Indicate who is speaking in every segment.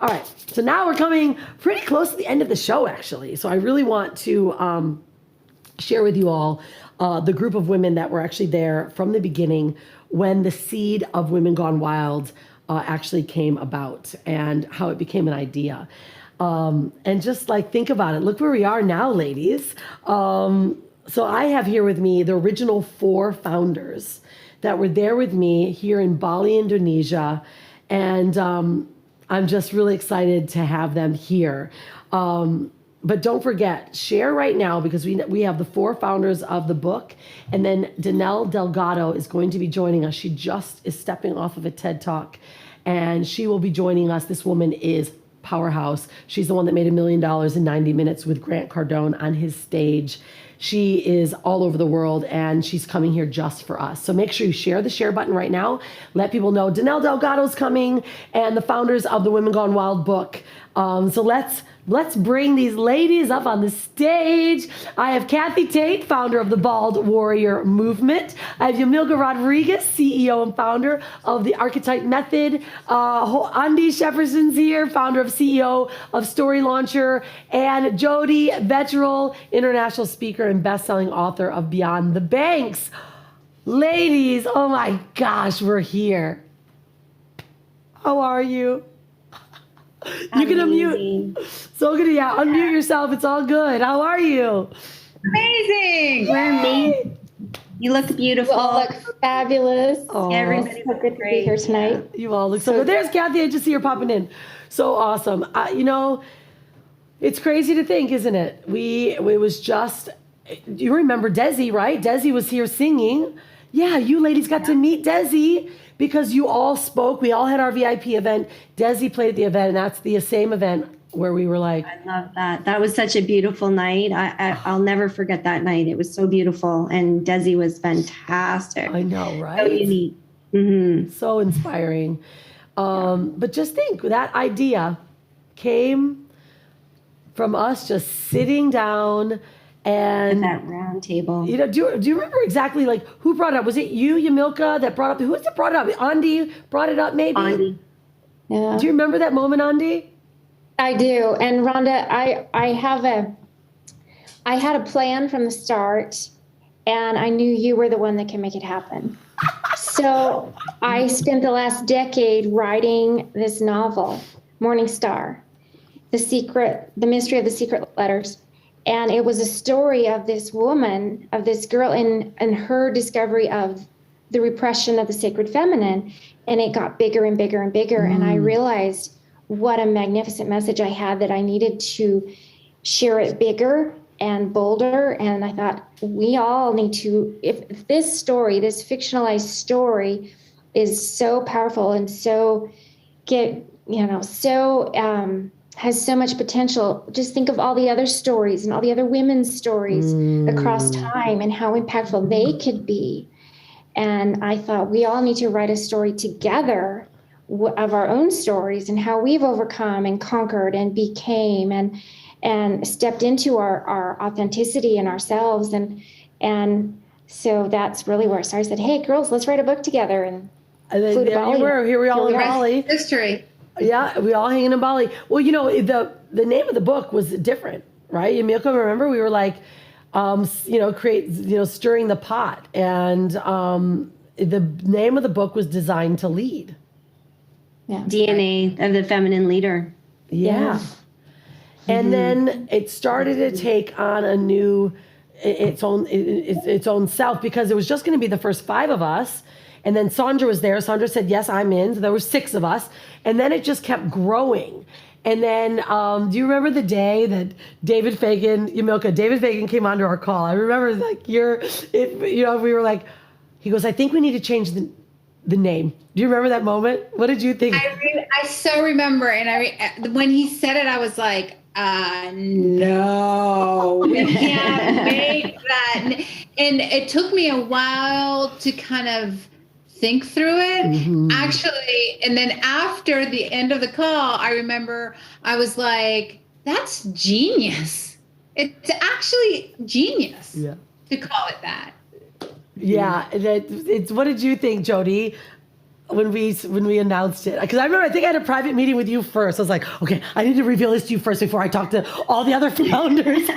Speaker 1: All right. So now we're coming pretty close to the end of the show, actually. So I really want to share with you all the group of women that were actually there from the beginning when the seed of Women Gone Wild actually came about and how it became an idea. And just like think about it. Look where we are now, ladies. So I have here with me the original 4 founders that were there with me here in Bali, Indonesia. And I'm just really excited to have them here. But don't forget, share right now because we have the 4 founders of the book. And then Danelle Delgado is going to be joining us. She just is stepping off of a TED Talk. And she will be joining us. This woman is powerhouse. She's the one that made $1 million in 90 minutes with Grant Cardone on his stage. She is all over the world and she's coming here just for us. So make sure you share the share button right now. Let people know Danelle Delgado's coming and the founders of the Women Gone Wild book. So let's bring these ladies up on the stage. I have Kathy Tate, founder of the Bald Warrior Movement. I have Yamilca Rodriguez, CEO and founder of the Archetype Method. Andy Shepperson's here, founder of CEO of Story Launcher. And Jodi Veteral, international speaker and best-selling author of Beyond the Banks. Ladies, oh my gosh, we're here. How are you? You can unmute. So good. Yeah, unmute yourself. It's all good. How are you?
Speaker 2: Amazing. We're amazing. You look beautiful.
Speaker 3: You all look fabulous.
Speaker 2: Oh, everybody
Speaker 3: so good to be here tonight.
Speaker 1: You all look so good. There's Kathy. I just see her popping in. So awesome. It's crazy to think, isn't it? It was just, you remember Desi, right? Desi was here singing. Yeah, you ladies got to meet Desi. Because you all spoke, we all had our VIP event. Desi played at the event, and that's the same event where we were like...
Speaker 2: I love that. That was such a beautiful night. I'll never forget that night. It was so beautiful, and Desi was fantastic.
Speaker 1: I know, right?
Speaker 2: So unique. Mm-hmm.
Speaker 1: So inspiring. But just think, that idea came from us just sitting down and
Speaker 2: at that round table.
Speaker 1: Do you remember exactly like who brought it up? Was it you, Yamilca, that brought up? Who's that brought it up? Andy brought it up, maybe.
Speaker 2: Andy.
Speaker 3: Yeah.
Speaker 1: Do you remember that moment, Andy?
Speaker 3: I do. And Rhonda, I had a plan from the start, and I knew you were the one that can make it happen. So I spent the last decade writing this novel, Morning Star, the mystery of the secret letters. And it was a story of this woman, of this girl, and her discovery of the repression of the sacred feminine. And it got bigger and bigger and bigger. And I realized what a magnificent message I had, that I needed to share it bigger and bolder. And I thought, we all need to, if this story, this fictionalized story is so powerful and has so much potential. Just think of all the other stories and all the other women's stories across time and how impactful they could be. And I thought we all need to write a story together of our own stories and how we've overcome and conquered and became and stepped into our authenticity and ourselves. And so that's really where I started. I said, hey, girls, let's write a book together. And
Speaker 1: then here we all in Bali.
Speaker 2: History.
Speaker 1: Yeah, we all hanging in Bali. Well, the name of the book was different, right? Yamilca, remember we were like, stirring the pot, and the name of the book was Designed to Lead.
Speaker 2: Yeah, DNA of the feminine leader.
Speaker 1: Yeah. And then it started to take on a new, its own self, because it was just going to be the first 5 of us. And then Sandra was there. Sandra said, yes, I'm in. So there were 6 of us. And then it just kept growing. And then, do you remember the day that David Fagan came onto our call? I remember we were like, he goes, I think we need to change the name. Do you remember that moment? What did you think?
Speaker 4: I so remember. And when he said it, I was like, no, we can't make that. And it took me a while to kind of think through it, actually. And then after the end of the call, I remember I was like, that's genius. It's actually genius to call it that.
Speaker 1: Yeah. What did you think, Jodi? when we announced it? Because I think I had a private meeting with you first. I was like, okay, I need to reveal this to you first before I talk to all the other founders.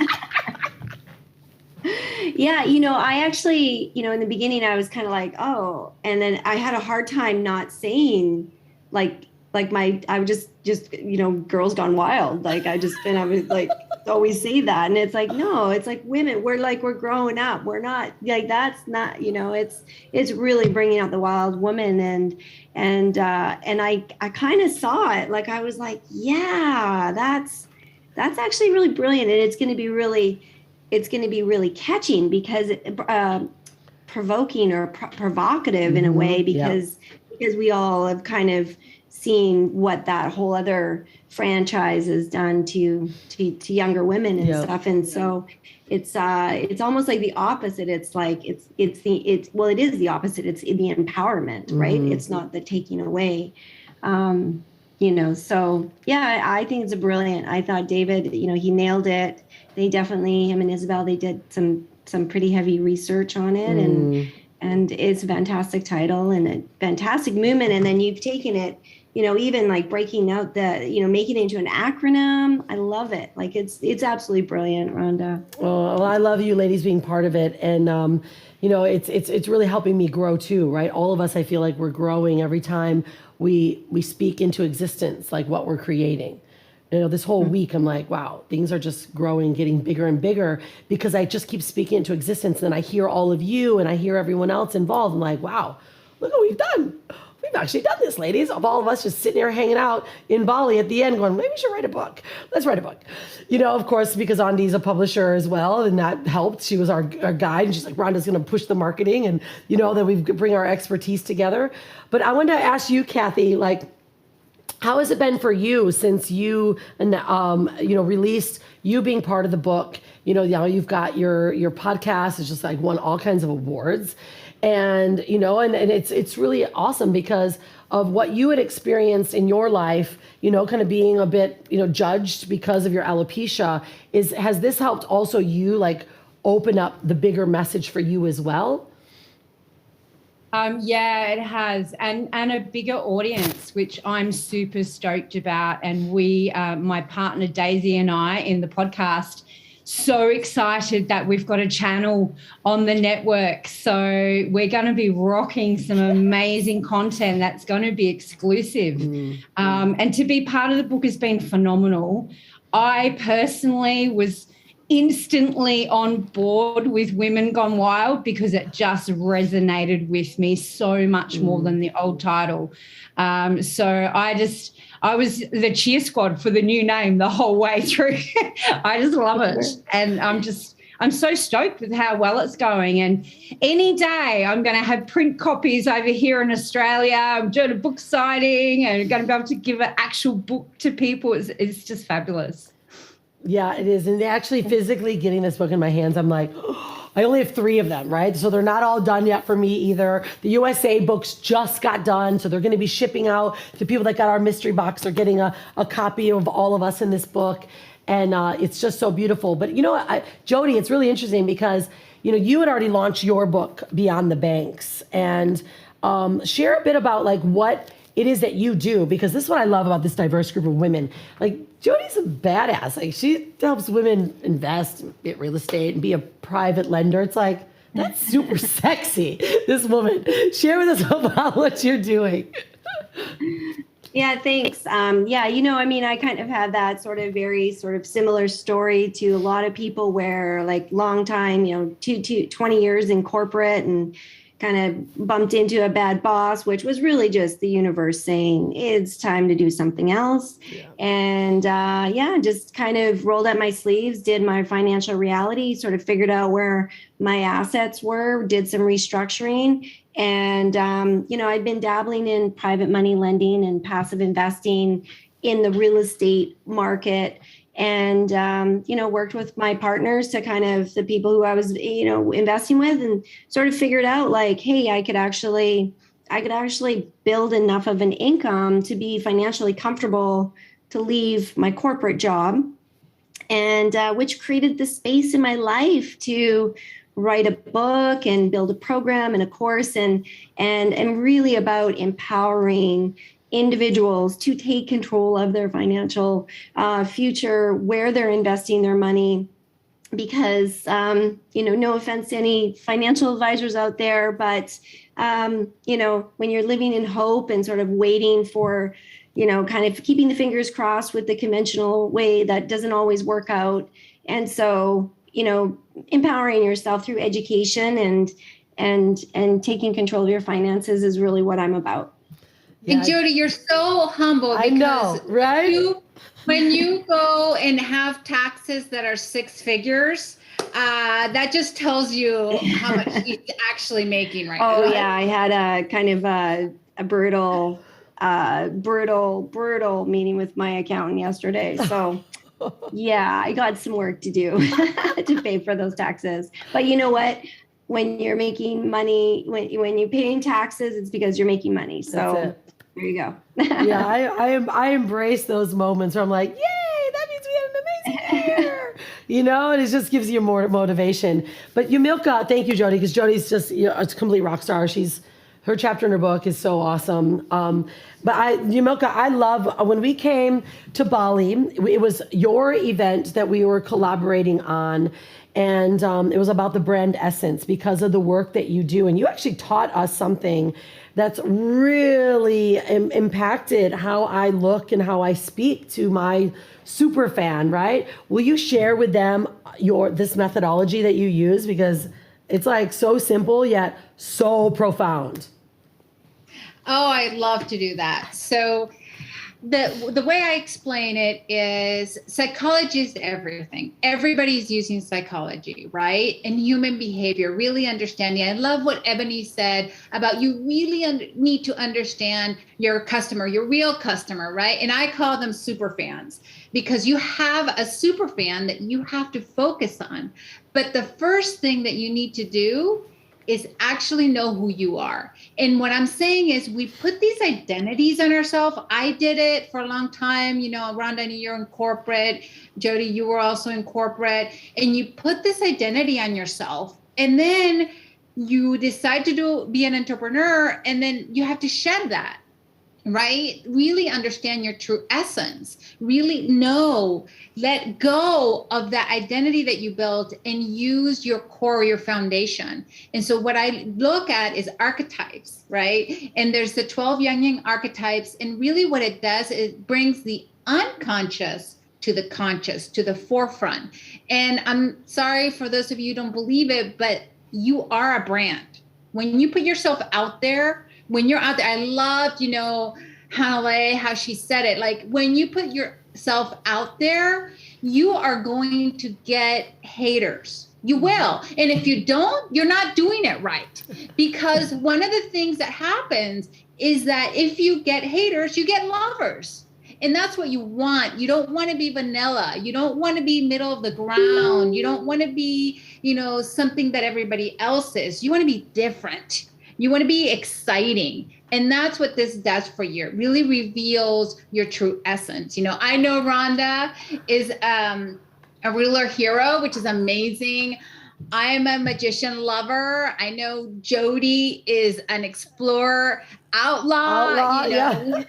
Speaker 2: Yeah, I actually, in the beginning I was kind of like, oh, and then I had a hard time not saying like I would just girls gone wild. Like I would like always say that. And it's like, no, it's like women, we're growing up. We're not like, that's not, it's really bringing out the wild woman. And I kind of saw it. Like, I was like, yeah, that's actually really brilliant. And it's going to be really catching because provoking or provocative in a way, because we all have kind of seen what that whole other franchise has done to younger women and stuff. And so it's almost like the opposite. It's like it is the opposite. It's the empowerment, right? It's not the taking away. So yeah, I think it's brilliant. I thought David, he nailed it. They definitely, him and Isabel, they did some pretty heavy research on it, and it's a fantastic title and a fantastic movement. And then you've taken it, even like breaking out making it into an acronym. I love it. Like it's absolutely brilliant, Rhonda.
Speaker 1: Well, I love you ladies being part of it. And, it's really helping me grow too, right? All of us, I feel like we're growing every time we speak into existence, like what we're creating. This whole week, I'm like, wow, things are just growing, getting bigger and bigger, because I just keep speaking into existence. And I hear all of you and I hear everyone else involved. I'm like, wow, look what we've done. We've actually done this, ladies, of all of us just sitting here hanging out in Bali at the end going, maybe we should write a book. Let's write a book. Of course, because Ondi's a publisher as well, and that helped. She was our guide, and she's like, Rhonda's going to push the marketing, and, that we bring our expertise together. But I wanted to ask you, Kathi, like, how has it been for you since you, released, you being part of the book? Now you've got your podcast. It's just like won all kinds of awards, and and it's really awesome because of what you had experienced in your life. Kind of being a bit judged because of your alopecia. Has this helped also you like open up the bigger message for you as well?
Speaker 5: Yeah, it has, and a bigger audience, which I'm super stoked about. And we, my partner Daisy and I in the podcast, so excited that we've got a channel on the network. So we're going to be rocking some amazing content that's going to be exclusive. And to be part of the book has been phenomenal. I personally was instantly on board with Women Gone Wild because it just resonated with me so much more than the old title. So I was the cheer squad for the new name the whole way through. I just love it. And I'm so stoked with how well it's going. And any day I'm going to have print copies over here in Australia. I'm doing a book signing and going to be able to give an actual book to people. It's just fabulous.
Speaker 1: Yeah, it is. And actually physically getting this book in my hands, I'm like, I only have 3 of them, right? So they're not all done yet for me either. The USA books just got done, so they're going to be shipping out to people that got our mystery box. They're getting a copy of all of us in this book. And it's just so beautiful. But Jodi, it's really interesting because, you had already launched your book, Beyond the Banks. And share a bit about like what it is that you do, because this is what I love about this diverse group of women. Like, Jodi's a badass. Like, she helps women invest, get real estate, and be a private lender. It's like, that's super sexy, this woman. Share with us about what you're doing.
Speaker 2: Yeah, thanks. I kind of have that very similar story to a lot of people where like long time, 20 years in corporate and kind of bumped into a bad boss, which was really just the universe saying it's time to do something else. Yeah. And just kind of rolled up my sleeves, did my financial reality, sort of figured out where my assets were, did some restructuring. And, I'd been dabbling in private money lending and passive investing in the real estate market. And, worked with my partners to kind of the people who I was, investing with, and sort of figured out like, hey, I could actually build enough of an income to be financially comfortable to leave my corporate job, and which created the space in my life to write a book and build a program and a course, and really about empowering individuals to take control of their financial future, where they're investing their money. Because, no offense to any financial advisors out there, but, when you're living in hope and sort of waiting for, kind of keeping the fingers crossed with the conventional way, that doesn't always work out. And so, empowering yourself through education and taking control of your finances is really what I'm about.
Speaker 4: Yeah. And Jodi, you're so humble.
Speaker 1: I know, right?
Speaker 4: When you go and have taxes that are 6 figures, that just tells you how much he's actually making right now.
Speaker 2: Oh yeah, I had a kind of a brutal meeting with my accountant yesterday. So yeah, I got some work to do to pay for those taxes. But you know what? When you're making money, when you're paying taxes, it's because you're making money. So there you go.
Speaker 1: Yeah, I embrace those moments where I'm like, yay, that means we had an amazing year. And it just gives you more motivation. But Yamilca, thank you, Jodi, because Jodi's just a complete rock star. Her chapter in her book is so awesome. But Yamilca, I love when we came to Bali, it was your event that we were collaborating on. And it was about the brand essence because of the work that you do. And you actually taught us something that's really impacted how I look and how I speak to my super fan, right? Will you share with them this methodology that you use? Because it's like so simple, yet so profound.
Speaker 4: Oh, I'd love to do that. So the way I explain it is psychology is everything. Everybody's using psychology, right? And human behavior, really understanding. I love what Ebony said about you really need to understand your customer, your real customer, right? And I call them super fans because you have a super fan that you have to focus on. But the first thing that you need to do is actually know who you are. And what I'm saying is we put these identities on ourselves. I did it for a long time. Rhonda, you're in corporate. Jodi, you were also in corporate. And you put this identity on yourself. And then you decide to be an entrepreneur. And then you have to shed that. Right? Really understand your true essence, really let go of that identity that you built and use your core, your foundation. And so what I look at is archetypes, right? And there's the 12 Yang archetypes. And really what it does is it brings the unconscious to the conscious, to the forefront. And I'm sorry for those of you who don't believe it, but you are a brand. When you put yourself out there, when you're out there, I loved, Hanalei, how she said it. Like when you put yourself out there, you are going to get haters. You will. And if you don't, you're not doing it right. Because one of the things that happens is that if you get haters, you get lovers. And that's what you want. You don't want to be vanilla. You don't want to be middle of the ground. You don't want to be, something that everybody else is. You want to be different. You want to be exciting. And that's what this does for you. It really reveals your true essence. I know Rhonda is a ruler hero, which is amazing. I'm a magician lover. I know Jodi is an explorer, outlaw.
Speaker 1: Yeah.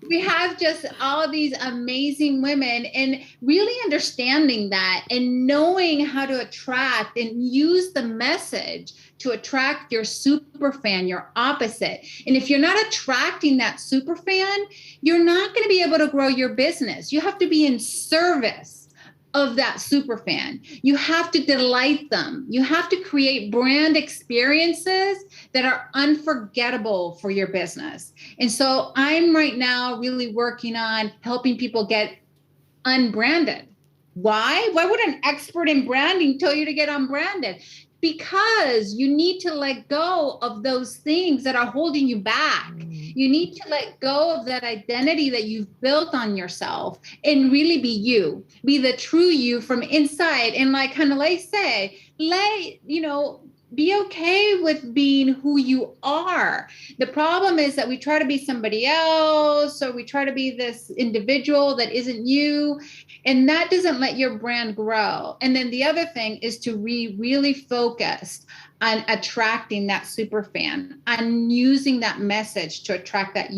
Speaker 4: We have just all these amazing women, and really understanding that and knowing how to attract and use the message to attract your super fan, your opposite. And if you're not attracting that super fan, you're not going to be able to grow your business. You have to be in service of that super fan. You have to delight them. You have to create brand experiences that are unforgettable for your business. And so I'm right now really working on helping people get unbranded. Why? Why would an expert in branding tell you to get unbranded? Because you need to let go of those things that are holding you back. You need to let go of that identity that you've built on yourself and really be you, be the true you from inside. And like Hanalei said, be okay with being who you are. The problem is that we try to be somebody else, or we try to be this individual that isn't you, and that doesn't let your brand grow. And then the other thing is to really focus on attracting that super fan, on using that message to attract that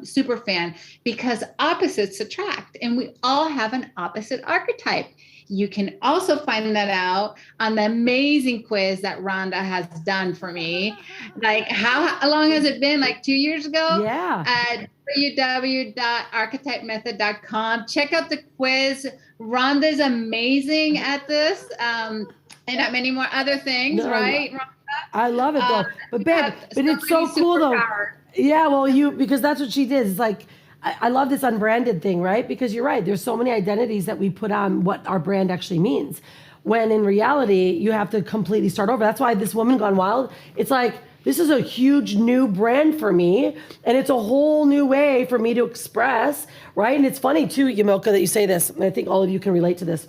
Speaker 4: super fan, because opposites attract, and we all have an opposite archetype. You can also find that out on the amazing quiz that Rhonda has done for me. Like, how long has it been? Like 2 years ago?
Speaker 1: Yeah.
Speaker 4: At www.archetypemethod.com. Check out the quiz. Rhonda's amazing at this, and at many more other things,
Speaker 1: No,
Speaker 4: right, Rhonda?
Speaker 1: I love it though. But babe, but it's so
Speaker 4: many
Speaker 1: cool though.
Speaker 4: superpowers.
Speaker 1: Yeah, well, because that's what she did. It's like, I love this unbranded thing, right? Because you're right. There's so many identities that we put on what our brand actually means. When in reality, you have to completely start over. That's why this Woman Gone Wild, it's like, this is a huge new brand for me. And it's a whole new way for me to express, right? And it's funny too, Yamilca, that you say this. And I think all of you can relate to this.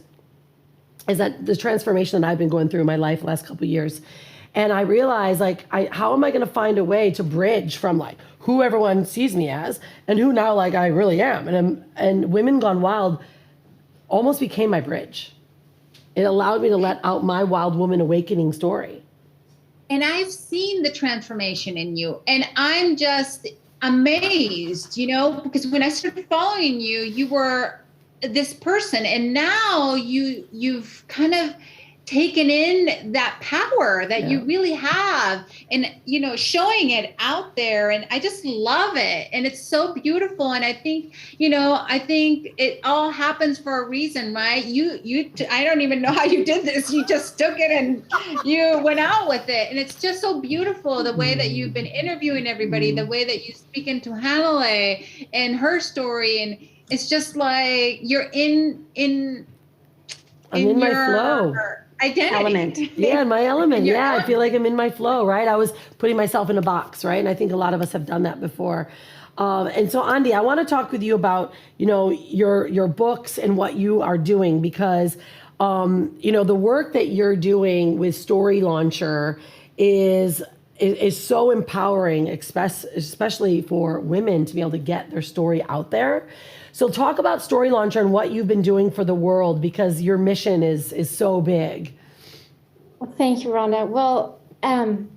Speaker 1: Is that the transformation that I've been going through in my life the last couple of years. And I realized, like, how am I going to find a way to bridge from like who everyone sees me as and who now like I really am. And Women Gone Wild almost became my bridge. It allowed me to let out my wild woman awakening story.
Speaker 4: And I've seen the transformation in you, and I'm just amazed, because when I started following you, you were this person, and now you've kind of taken in that power that you really have, and showing it out there, and I just love it, and it's so beautiful. And I think it all happens for a reason, right? I don't even know how you did this. You just took it and you went out with it, and it's just so beautiful the way that you've been interviewing everybody, the way that you speak into Hanalei and her story, and it's just like you're in
Speaker 1: my flow.
Speaker 4: Identity.
Speaker 2: Element.
Speaker 1: Yeah, in my element.
Speaker 4: Your
Speaker 1: Yeah, I
Speaker 4: element.
Speaker 1: feel like I'm in my flow, right? I was putting myself in a box, right? And I think a lot of us have done that before. And so, Andi, I want to talk with you about, your books and what you are doing, because, the work that you're doing with Story Launcher is so empowering, especially for women to be able to get their story out there. So talk about Story Launcher and what you've been doing for the world, because your mission is so big.
Speaker 3: Well, thank you, Rhonda. Well,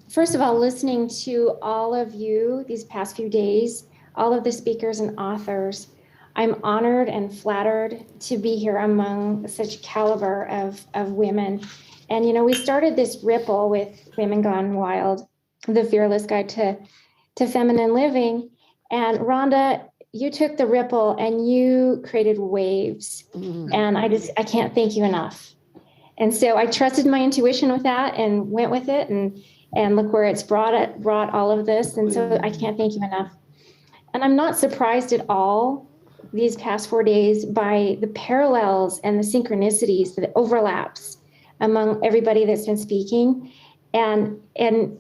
Speaker 3: first of all, listening to all of you these past few days, all of the speakers and authors, I'm honored and flattered to be here among such caliber of women. And, we started this ripple with Women Gone Wild, the Fearless Guide to Feminine Living. And Rhonda, you took the ripple and you created waves. And I can't thank you enough. And so I trusted my intuition with that and went with it, and look where it's brought all of this. And so I can't thank you enough. And I'm not surprised at all these past 4 days by the parallels and the synchronicities, the overlaps among everybody that's been speaking. And I'm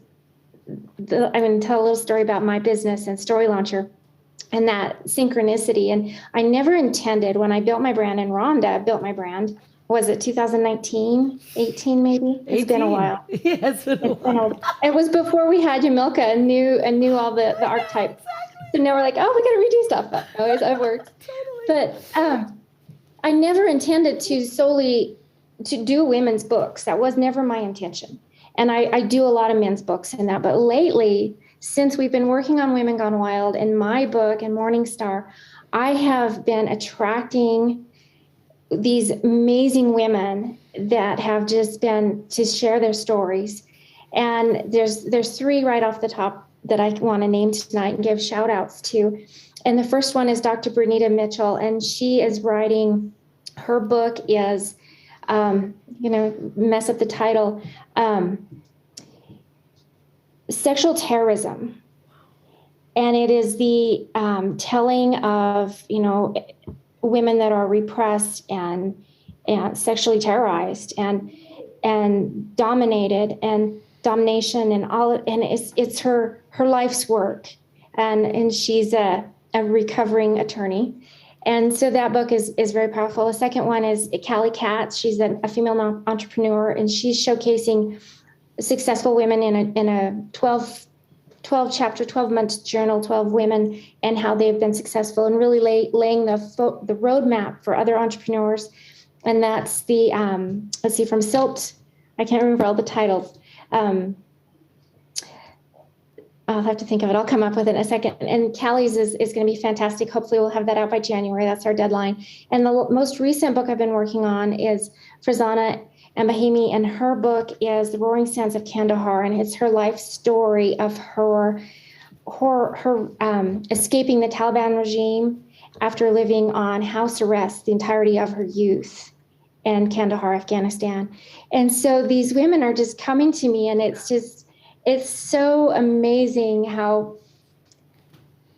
Speaker 3: going to tell a little story about my business and Story Launcher and that synchronicity. And I never intended, when I built my brand and Rhonda built my brand, was it 2019, 18 maybe? It's been a while.
Speaker 1: Yeah, it's been a while.
Speaker 3: It was before we had Yamilca and knew all the archetypes. So now we're like, oh, we got to redo stuff. But always it worked. But I never intended to do women's books. That was never my intention. And I do a lot of men's books in that. But lately, since we've been working on Women Gone Wild and my book and Morningstar, I have been attracting these amazing women that have just been to share their stories. And there's three right off the top that I want to name tonight and give shout outs to. And the first one is Dr. Bernita Mitchell, and she is writing, her book is, mess up the title, Sexual Terrorism. And it is the telling of, women that are repressed and sexually terrorized and dominated, and domination and all, and it's her life's work, and she's a recovering attorney, and so that book is very powerful. The second one is Callie Katz. She's a female entrepreneur, and she's showcasing successful women in a 12 chapter, 12-month journal, 12 women, and how they've been successful, and really laying the roadmap for other entrepreneurs. And that's the, let's see, from Silt, I can't remember all the titles. I'll have to think of it. I'll come up with it in a second. And Callie's is going to be fantastic. Hopefully we'll have that out by January. That's our deadline. And the most recent book I've been working on is Farzana Bahimi, and her book is The Roaring Sands of Kandahar, and it's her life story of her escaping the Taliban regime after living on house arrest the entirety of her youth in Kandahar, Afghanistan. And so these women are just coming to me, and it's so amazing how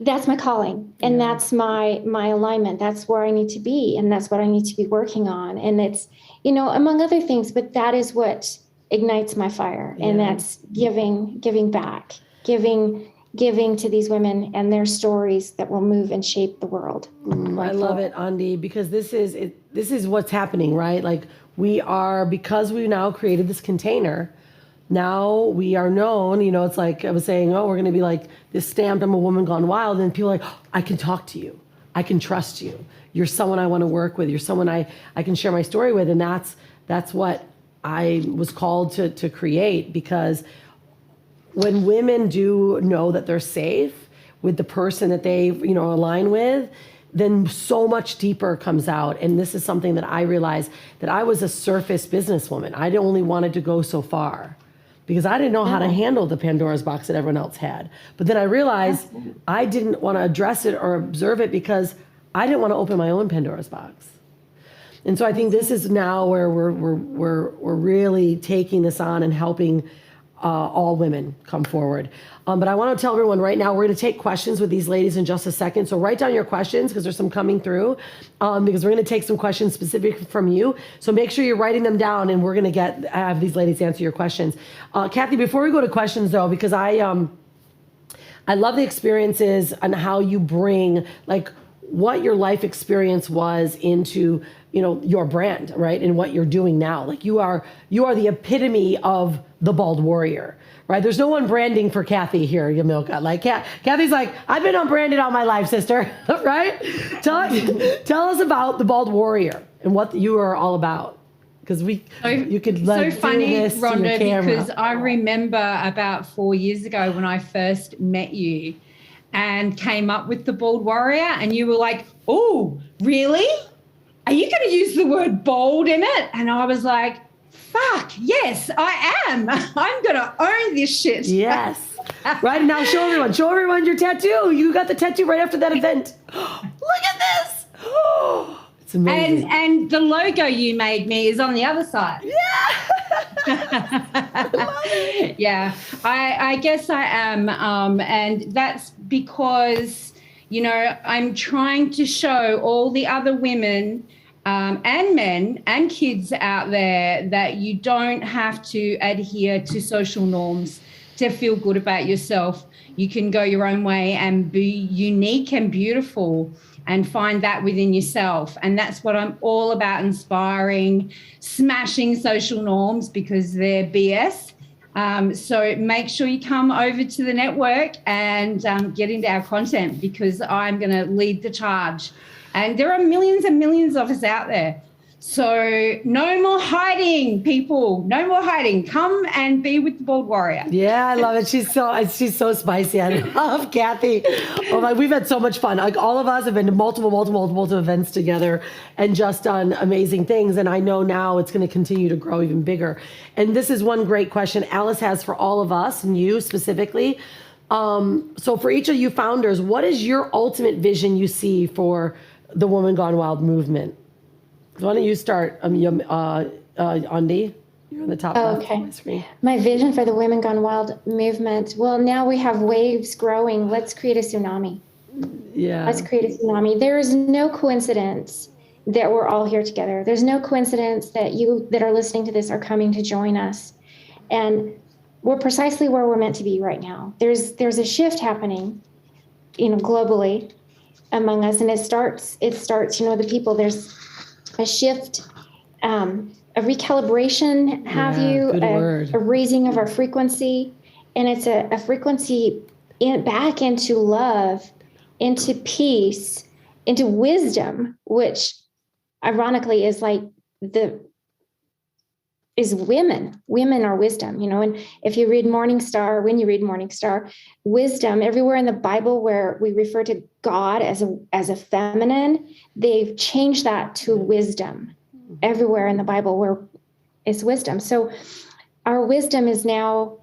Speaker 3: that's my calling, and that's my alignment. That's where I need to be, and that's what I need to be working on. And it's, among other things, but that is what ignites my fire. And that's giving back, giving to these women and their stories that will move and shape the world.
Speaker 1: I love it, Ondi, because this is what's happening, right? Like because we now created this container, now we are known, it's like I was saying, we're going to be like this stamped, I'm a woman gone wild. And people are like, I can talk to you. I can trust you. You're someone I want to work with. You're someone I can share my story with. And that's what I was called to create, because when women do know that they're safe with the person that they, align with, then so much deeper comes out. And this is something that I realized, that I was a surface businesswoman. I only wanted to go so far, because I didn't know how to handle the Pandora's box that everyone else had. But then I realized I didn't want to address it or observe it, because I didn't want to open my own Pandora's box. And so I think this is now where we're really taking this on and helping all women come forward. But I want to tell everyone right now, we're going to take questions with these ladies in just a second. So write down your questions, because there's some coming through, because we're going to take some questions specific from you. So make sure you're writing them down, and we're going to have these ladies answer your questions. Kathi, before we go to questions though, because I love the experiences and how you bring like what your life experience was into, your brand, right? And what you're doing now. Like you are the epitome of the bald warrior, right? There's no one branding for Kathi here, Yamilca. Like Kathy's like, I've been unbranded all my life, sister, right? Tell us about the bald warrior and what you are all about. Because you could
Speaker 5: so funny,
Speaker 1: do this
Speaker 5: Rhonda,
Speaker 1: to your camera.
Speaker 5: because I remember about 4 years ago when I first met you and came up with the bald warrior, and you were like, "Oh, really? Are you going to use the word bold in it?" And I was like, fuck, yes, I am. I'm going to own this shit.
Speaker 1: Yes. Right now, show everyone your tattoo. You got the tattoo right after that event. Look at this. It's amazing.
Speaker 5: And the logo you made me is on the other side.
Speaker 1: Yeah.
Speaker 5: Yeah, I guess I am. And that's because, I'm trying to show all the other women and men and kids out there that you don't have to adhere to social norms to feel good about yourself. You can go your own way and be unique and beautiful and find that within yourself. And that's what I'm all about, inspiring, smashing social norms, because they're BS. So make sure you come over to the network and get into our content, because I'm going to lead the charge. And there are millions and millions of us out there. So no more hiding, people. No more hiding. Come and be with the bald warrior.
Speaker 1: Yeah, I love it. She's so spicy. I love Kathi. Oh my, we've had so much fun. Like all of us have been to multiple events together and just done amazing things. And I know now it's going to continue to grow even bigger. And this is one great question Alice has for all of us, and you specifically. So for each of you founders, what is your ultimate vision you see for the Woman Gone Wild movement? Why don't you start, Ondi? You're on the top left of my screen.
Speaker 3: My vision for the Women Gone Wild movement. Well, now we have waves growing. Let's create a tsunami.
Speaker 1: Yeah.
Speaker 3: Let's create a tsunami. There is no coincidence that we're all here together. There's no coincidence that you that are listening to this are coming to join us. And we're precisely where we're meant to be right now. There's a shift happening, globally among us. And it starts, the people, there's a shift a recalibration, have
Speaker 1: Yeah,
Speaker 3: you,
Speaker 1: good word.
Speaker 3: a raising of our frequency. And it's a frequency back into love, into peace, into wisdom, which ironically is like is women. Women are wisdom, and if you read Morningstar, when you read Morningstar, wisdom, everywhere in the Bible where we refer to God as a feminine, they've changed that to wisdom. Everywhere in the Bible where it's wisdom. So our wisdom is now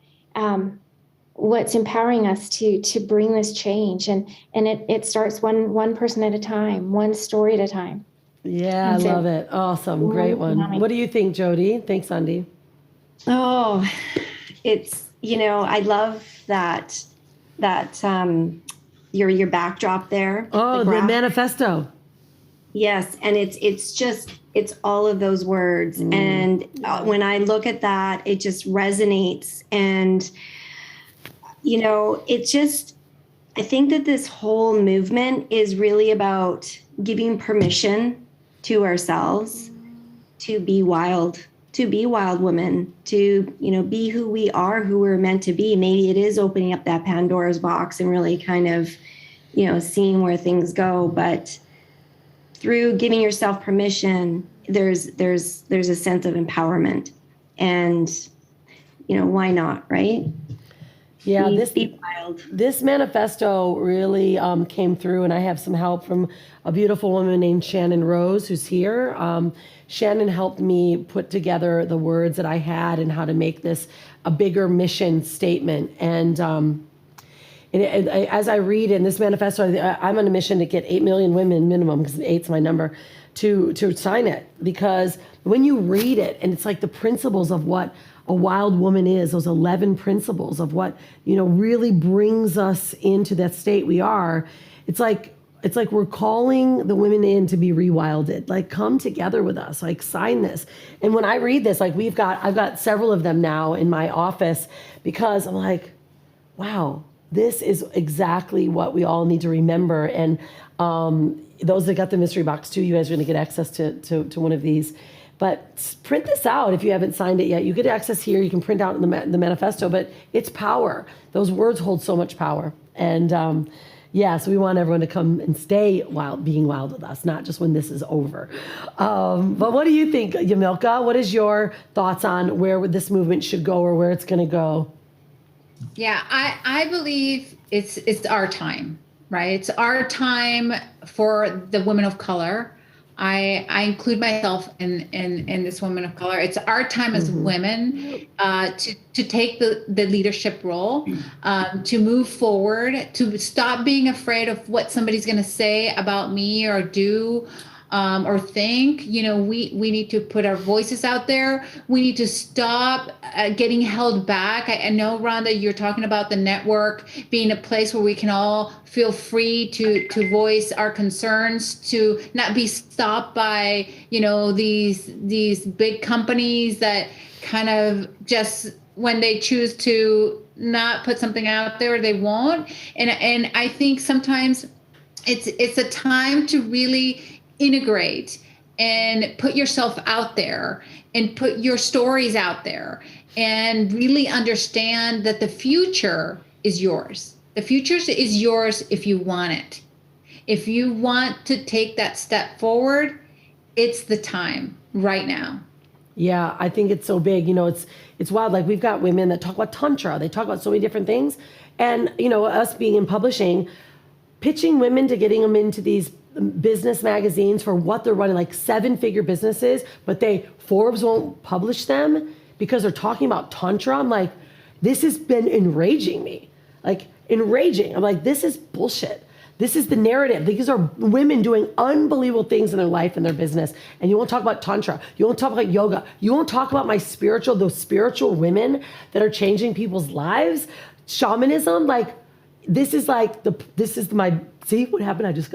Speaker 3: what's empowering us to bring this change. And it starts one person at a time, one story at a time.
Speaker 1: Yeah, I love it. Awesome. Great one. What do you think, Jodi? Thanks, Andy.
Speaker 2: Oh, it's, I love that your backdrop there.
Speaker 1: Oh, the manifesto.
Speaker 2: Yes. And it's all of those words. And when I look at that, it just resonates. And, I think that this whole movement is really about giving permission to ourselves to be wild women, to, be who we are, who we're meant to be. Maybe it is opening up that Pandora's box and really kind of, seeing where things go. But through giving yourself permission, there's a sense of empowerment. And, why not, right?
Speaker 1: Yeah,
Speaker 2: be wild.
Speaker 1: This manifesto really came through, and I have some help from a beautiful woman named Shannon Rose, who's here. Shannon helped me put together the words that I had and how to make this a bigger mission statement. And as I read in this manifesto, I'm on a mission to get 8 million women minimum, because 8's my number, to sign it. Because when you read it, and it's like the principles of what a wild woman is, those 11 principles of what, really brings us into that state we are. It's like we're calling the women in to be rewilded. Like, come together with us, like sign this. And when I read this, like I've got several of them now in my office, because I'm like, wow, this is exactly what we all need to remember. And those that got the mystery box too, you guys are going to get access to one of these. But print this out if you haven't signed it yet. You get access here. You can print out the manifesto, but it's power. Those words hold so much power. And so we want everyone to come and stay being wild with us, not just when this is over. But what do you think, Yamilca? What is your thoughts on where this movement should go or where it's going to go?
Speaker 4: Yeah, I believe it's our time, right? It's our time for the women of color. I include myself in this woman of color. It's our time as women to take the leadership role, to move forward, to stop being afraid of what somebody's going to say about me or do or think. We need to put our voices out there. We need to stop getting held back. I know, Rhonda, you're talking about the network being a place where we can all feel free to voice our concerns, to not be stopped by, these big companies that kind of just, when they choose to not put something out there, they won't. And I think sometimes it's a time to really integrate and put yourself out there and put your stories out there and really understand that the future is yours. The future is yours if you want it. If you want to take that step forward, it's the time right now.
Speaker 1: Yeah, I think it's so big. It's wild. Like, we've got women that talk about Tantra. They talk about so many different things. And, us being in publishing, pitching women to getting them into these business magazines for what they're running, like 7-figure businesses, but Forbes won't publish them because they're talking about Tantra. I'm like, this has been enraging me. Like, enraging. I'm like, this is bullshit. This is the narrative. These are women doing unbelievable things in their life and their business. And you won't talk about Tantra. You won't talk about yoga. You won't talk about those spiritual women that are changing people's lives. Shamanism, like, this is see what happened?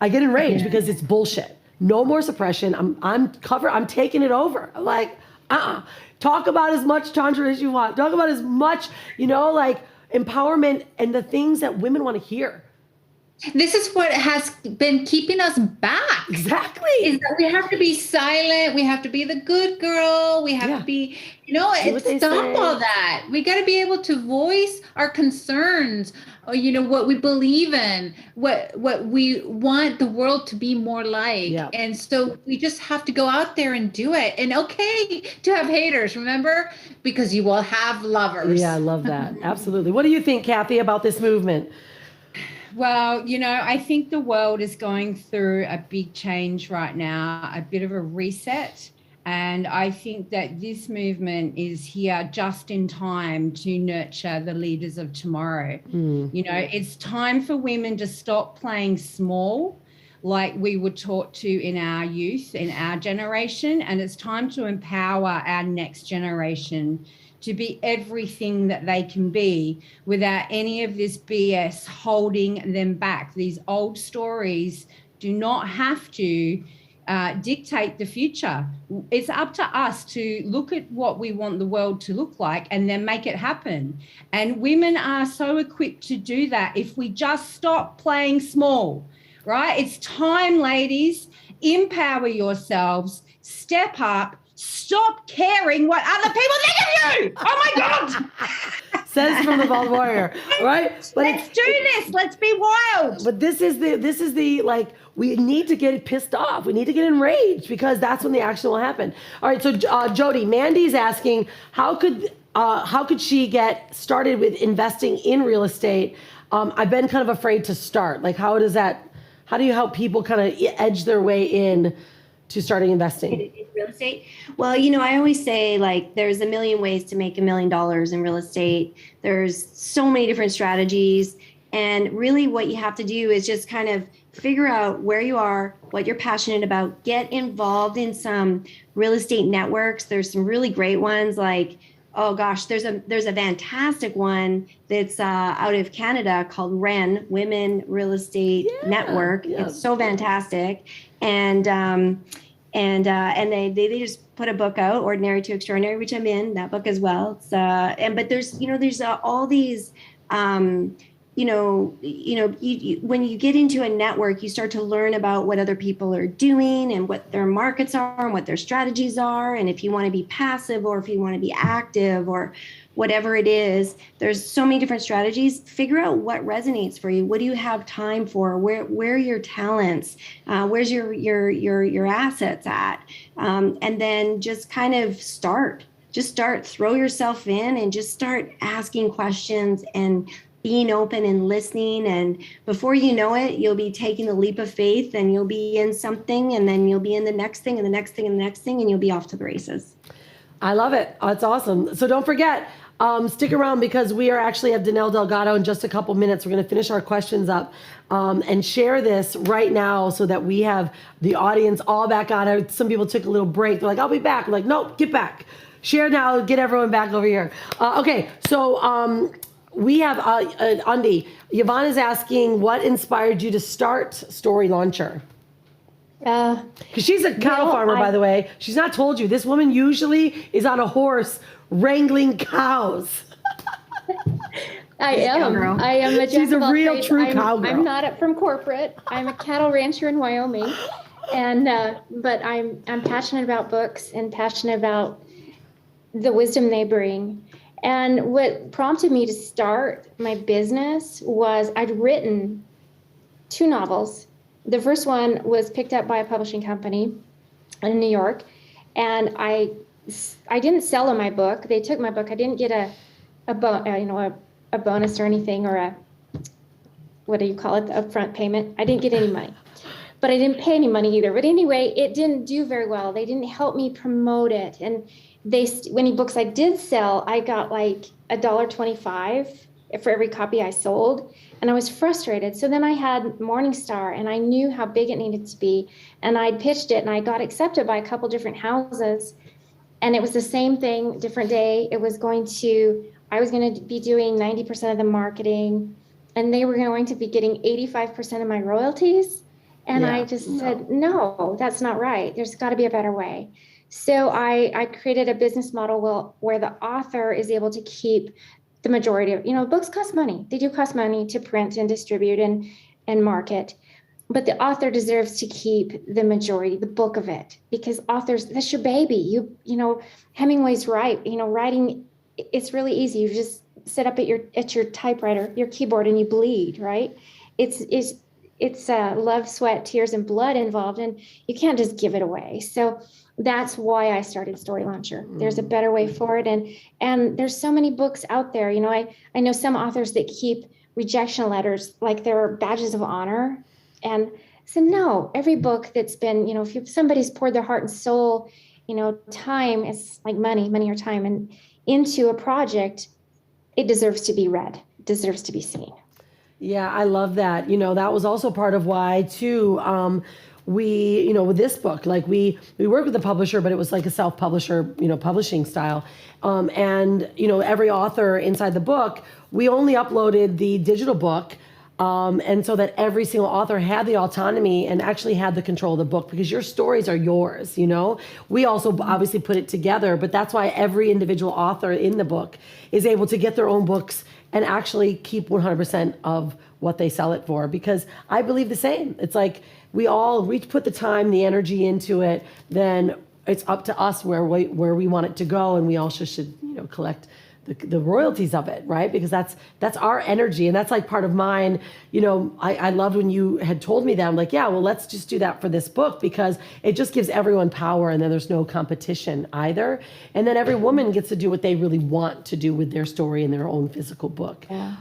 Speaker 1: I get enraged because it's bullshit. No more suppression. I'm taking it over. I'm like, talk about as much Tantra as you want. Talk about as much, like, empowerment and the things that women want to hear.
Speaker 4: This is what has been keeping us back.
Speaker 1: Exactly.
Speaker 4: Is that we have to be silent. We have to be the good girl. We have to be, stop all that. We got to be able to voice our concerns, or, what we believe in, what we want the world to be more like.
Speaker 1: Yeah.
Speaker 4: And so we just have to go out there and do it. And okay to have haters, remember? Because you will have lovers.
Speaker 1: Yeah, I love that. Absolutely. What do you think, Kathy, about this movement?
Speaker 5: Well, I think the world is going through a big change right now, a bit of a reset. And I think that this movement is here just in time to nurture the leaders of tomorrow. It's time for women to stop playing small like we were taught to in our youth, in our generation. And it's time to empower our next generation to be everything that they can be without any of this BS holding them back. These old stories do not have to dictate the future. It's up to us to look at what we want the world to look like and then make it happen. And women are so equipped to do that if we just stop playing small, right? It's time, ladies. Empower yourselves, step up, stop caring what other people think of you. Oh my God.
Speaker 1: Says from the Bald Warrior, right? But
Speaker 5: let's do this. Let's be wild.
Speaker 1: But this is the like, we need to get pissed off. We need to get enraged, because that's when the action will happen. All right. So Jodi, Mandy's asking, how could she get started with investing in real estate? I've been kind of afraid to start. Like, how do you help people kind of edge their way in to starting investing
Speaker 2: in real estate? Well, I always say, like, there's a million ways to make $1 million in real estate. There's so many different strategies. And really what you have to do is just kind of figure out where you are, what you're passionate about, get involved in some real estate networks. There's some really great ones, like, oh gosh, there's a fantastic one that's out of Canada called REN, Women Real Estate Network. Yeah. It's so fantastic. And they just put a book out, Ordinary to Extraordinary, which I'm in that book as well. It's but there's all these when you get into a network, you start to learn about what other people are doing and what their markets are and what their strategies are. And if you want to be passive or if you want to be active or whatever it is, there's so many different strategies. Figure out what resonates for you. What do you have time for? Where are your talents? Where's your assets at? And then just kind of start. Just start, throw yourself in and just start asking questions and being open and listening. And before you know it, you'll be taking a leap of faith and you'll be in something, and then you'll be in the next thing and the next thing and the next thing, and you'll be off to the races.
Speaker 1: I love it. Oh, it's awesome. So don't forget, stick around, because we are actually at Danelle Delgado in just a couple minutes. We're going to finish our questions up and share this right now so that we have the audience all back on. Some people took a little break. They're like, I'll be back. We're like, nope, get back. Share now. Get everyone back over here. Okay, so we have Undi. Yvonne is asking, what inspired you to start Story Launcher? Because she's a cattle farmer, by the way. She's not told you. This woman usually is on a horse wrangling cows.
Speaker 3: I am. I am a
Speaker 1: She's a real true cowgirl.
Speaker 3: I'm not from corporate. I'm a cattle rancher in Wyoming, and but I'm passionate about books and passionate about the wisdom they bring. And what prompted me to start my business was I'd written 2 novels. The first one was picked up by a publishing company in New York, and I didn't sell them my book. They took my book. I didn't get a bonus or anything, or a, what do you call it, the upfront payment. I didn't get any money, but I didn't pay any money either. But anyway, it didn't do very well. They didn't help me promote it, and any books I did sell, I got like $1.25 for every copy I sold. And I was frustrated. So then I had Morningstar, and I knew how big it needed to be. And I pitched it, and I got accepted by a couple different houses. And it was the same thing, different day. I was going to be doing 90% of the marketing, and they were going to be getting 85% of my royalties. And I just said, no, that's not right. There's got to be a better way. So I created a business model where the author is able to keep the majority of, books cost money. They do cost money to print and distribute. and market. But the author deserves to keep the majority, the bulk of it, because authors, that's your baby. You know, Hemingway's right. You know, writing, it's really easy. You just sit up at your typewriter, your keyboard, and you bleed, right? It's love, sweat, tears, and blood involved, and you can't just give it away. So that's why I started Story Launcher. There's a better way for it, and there's so many books out there. You know, I know some authors that keep rejection letters like they're badges of honor. And so no, every book that's been, you know, if somebody's poured their heart and soul, you know, time is like money or time, and into a project, it deserves to be read, deserves to be seen.
Speaker 1: Yeah, I love that. You know, that was also part of why too, we, you know, with this book, like we worked with a publisher, but it was like a self-publisher, you know, publishing style. And, you know, every author inside the book, we only uploaded the digital book. And so that every single author had the autonomy and actually had the control of the book, because your stories are yours, you know. We also obviously put it together, but that's why every individual author in the book is able to get their own books and actually keep 100% of what they sell it for, because I believe the same. It's like we put the time, the energy into it, then it's up to us where we want it to go, and we also should, you know, collect the royalties of it, right? Because that's our energy, and that's like part of mine. You know, I loved when you had told me that. I'm like, yeah, well, let's just do that for this book, because it just gives everyone power, and then there's no competition either. And then every woman gets to do what they really want to do with their story in their own physical book.
Speaker 3: Yeah.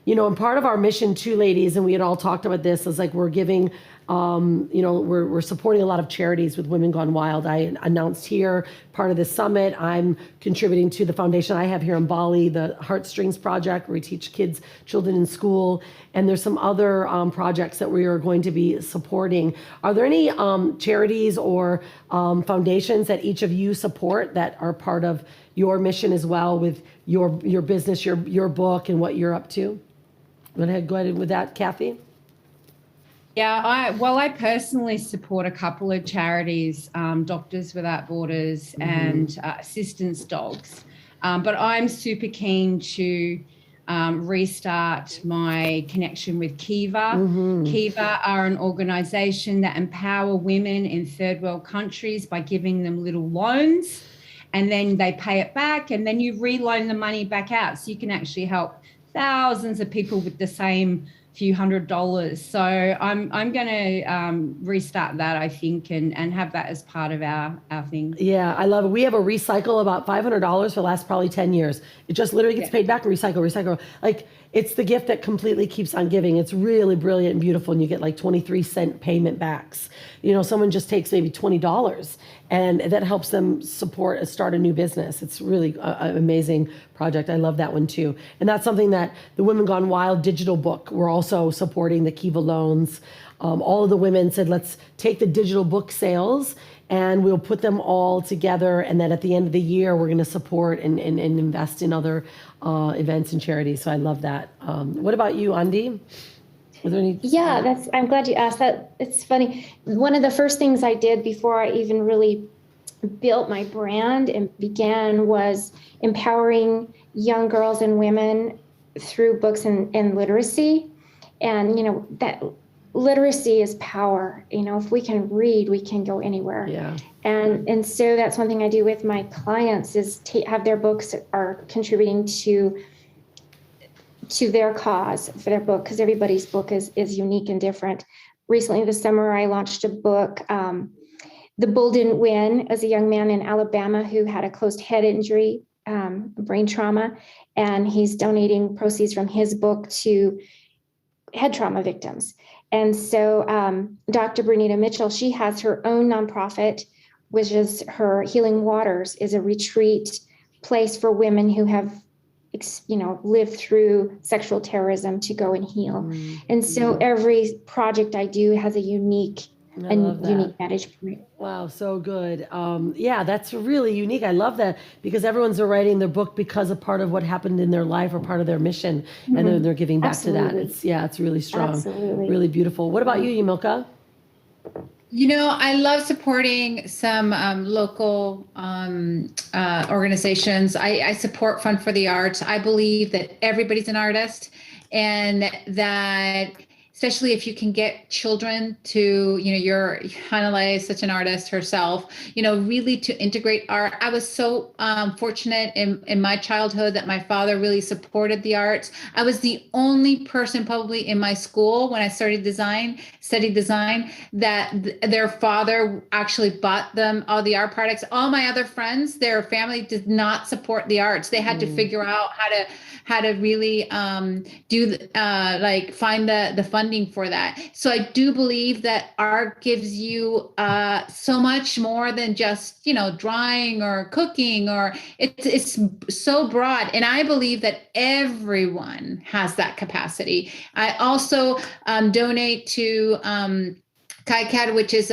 Speaker 1: You know, and part of our mission too, ladies, and we had all talked about this, is like we're giving, you know, we're supporting a lot of charities with Women Gone Wild. I announced here part of this summit. I'm contributing to the foundation I have here in Bali, the Heartstrings Project, where we teach children in school. And there's some other projects that we are going to be supporting. Are there any charities or foundations that each of you support that are part of your mission as well, with your business, your book, and what you're up to? Go ahead with that, Kathy.
Speaker 5: Yeah, I personally support a couple of charities, Doctors Without Borders and Assistance Dogs. But I'm super keen to restart my connection with Kiva. Kiva are an organization that empower women in third world countries by giving them little loans, and then they pay it back, and then you reloan the money back out. So you can actually help thousands of people with the same few $100s. So I'm going to restart that, I think, and have that as part of our thing.
Speaker 1: Yeah, I love it. We have a recycle about $500 for the last probably 10 years. It just literally gets paid back and recycle. Like, it's the gift that completely keeps on giving. It's really brilliant and beautiful, and you get like 23-cent payment backs. You know, someone just takes maybe $20, and that helps them start a new business. It's really an amazing project. I love that one too. And that's something that the Women Gone Wild digital book, we're also supporting the Kiva loans. All of the women said, let's take the digital book sales and we'll put them all together. And then at the end of the year, we're going to support and invest in other events and charities. So I love that. What about you, Andi? Was there any?
Speaker 3: Yeah, I'm glad you asked that. It's funny. One of the first things I did before I even really built my brand and began was empowering young girls and women through books and literacy. And, you know, that literacy is power. You know, if we can read, we can go anywhere.
Speaker 1: Yeah.
Speaker 3: And so that's one thing I do with my clients is have their books are contributing to their cause for their book, because everybody's book is unique and different. Recently this summer, I launched a book, The Bull Didn't Win, as a young man in Alabama who had a closed head injury, brain trauma, and he's donating proceeds from his book to head trauma victims. And so Dr. Bernita Mitchell, she has her own nonprofit, which is her Healing Waters, is a retreat place for women who have lived through sexual terrorism to go and heal. And so every project I do has a unique vantage point.
Speaker 1: Wow, so good. Yeah, that's really unique. I love that, because everyone's writing their book because of part of what happened in their life or part of their mission, and then they're giving back to that. It's really strong.
Speaker 3: Absolutely.
Speaker 1: Really beautiful. What about you, Yamilca?
Speaker 4: You know, I love supporting some local organizations. I support Fund for the Arts. I believe that everybody's an artist, and that especially if you can get children to, Hanalei is such an artist herself, really to integrate art. I was so fortunate in my childhood that my father really supported the arts. I was the only person probably in my school when I studied design, that their father actually bought them all the art products. All my other friends, their family did not support the arts. They had to figure out how to really find the funding for that. So I do believe that art gives you so much more than just drawing or cooking, or it's so broad. And I believe that everyone has that capacity. I also donate to KaiCad, which is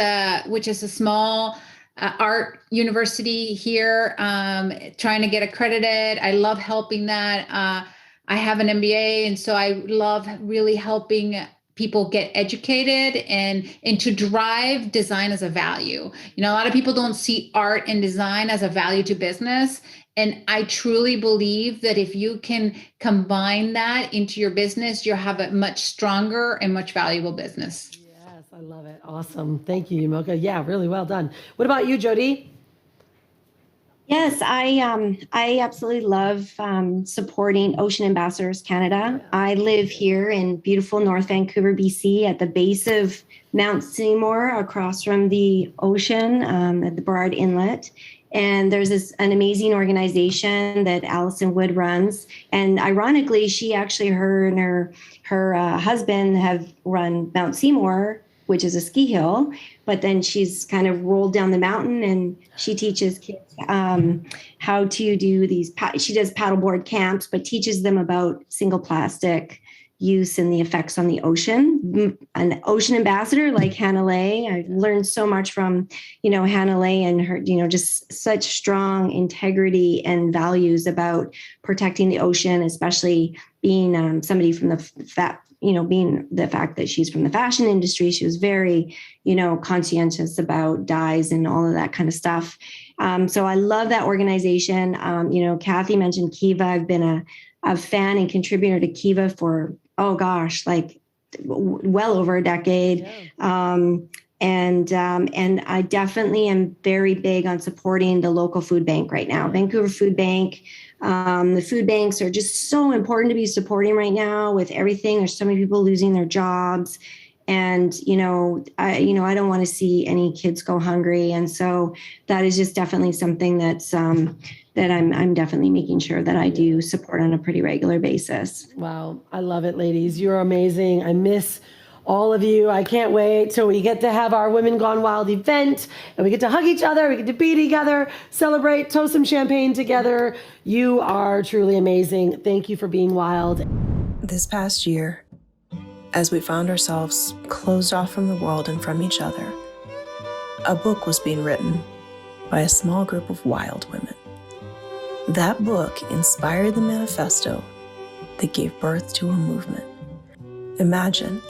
Speaker 4: a small art university here, trying to get accredited. I love helping that. I have an MBA, and so I love really helping people get educated and to drive design as a value. A lot of people don't see art and design as a value to business. And I truly believe that if you can combine that into your business, you'll have a much stronger and much valuable business.
Speaker 1: Yes, I love it. Awesome. Thank you, Yamilca. Yeah, really well done. What about you, Jodi?
Speaker 2: Yes, I absolutely love supporting Ocean Ambassadors Canada. I live here in beautiful North Vancouver, BC, at the base of Mount Seymour, across from the ocean at the Burrard Inlet. And there's an amazing organization that Allison Wood runs. And ironically, she actually, her and her husband have run Mount Seymour, which is a ski hill. But then she's kind of rolled down the mountain, and she teaches kids how to do these. She does paddleboard camps, but teaches them about single plastic use and the effects on the ocean. An ocean ambassador like Hanalei, I learned so much from, Hanalei and her, just such strong integrity and values about protecting the ocean, especially being somebody from being the fact that she's from the fashion industry. She was very, conscientious about dyes and all of that kind of stuff. So I love that organization. Kathi mentioned Kiva. I've been a fan and contributor to Kiva for, well over a decade. Yeah. And I definitely am very big on supporting the local food bank right now, Vancouver Food Bank. The food banks are just so important to be supporting right now with everything. There's so many people losing their jobs, and I don't want to see any kids go hungry. And so that is just definitely something that's that I'm definitely making sure that I do support on a pretty regular basis.
Speaker 1: Wow, I love it, ladies. You're amazing. I miss all of you. I can't wait till we get to have our Women Gone Wild event, and we get to hug each other, we get to be together, celebrate, toast some champagne together. You are truly amazing. Thank you for being wild.
Speaker 6: This past year, as we found ourselves closed off from the world and from each other, a book was being written by a small group of wild women. That book inspired the manifesto that gave birth to a movement. Imagine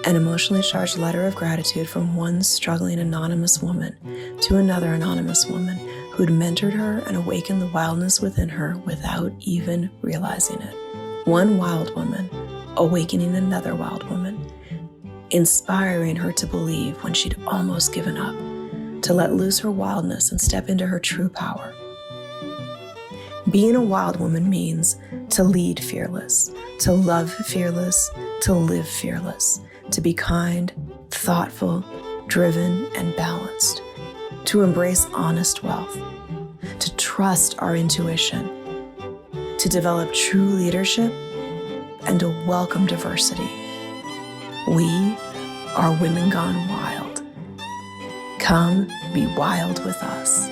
Speaker 6: an emotionally charged letter of gratitude from one struggling anonymous woman to another anonymous woman who'd mentored her and awakened the wildness within her without even realizing it. One wild woman awakening another wild woman, inspiring her to believe when she'd almost given up, to let loose her wildness and step into her true power. Being a wild woman means to lead fearless, to love fearless, to live fearless, to be kind, thoughtful, driven, and balanced, to embrace honest wealth, to trust our intuition, to develop true leadership, and to welcome diversity. We are Women Gone Wild. Come be wild with us.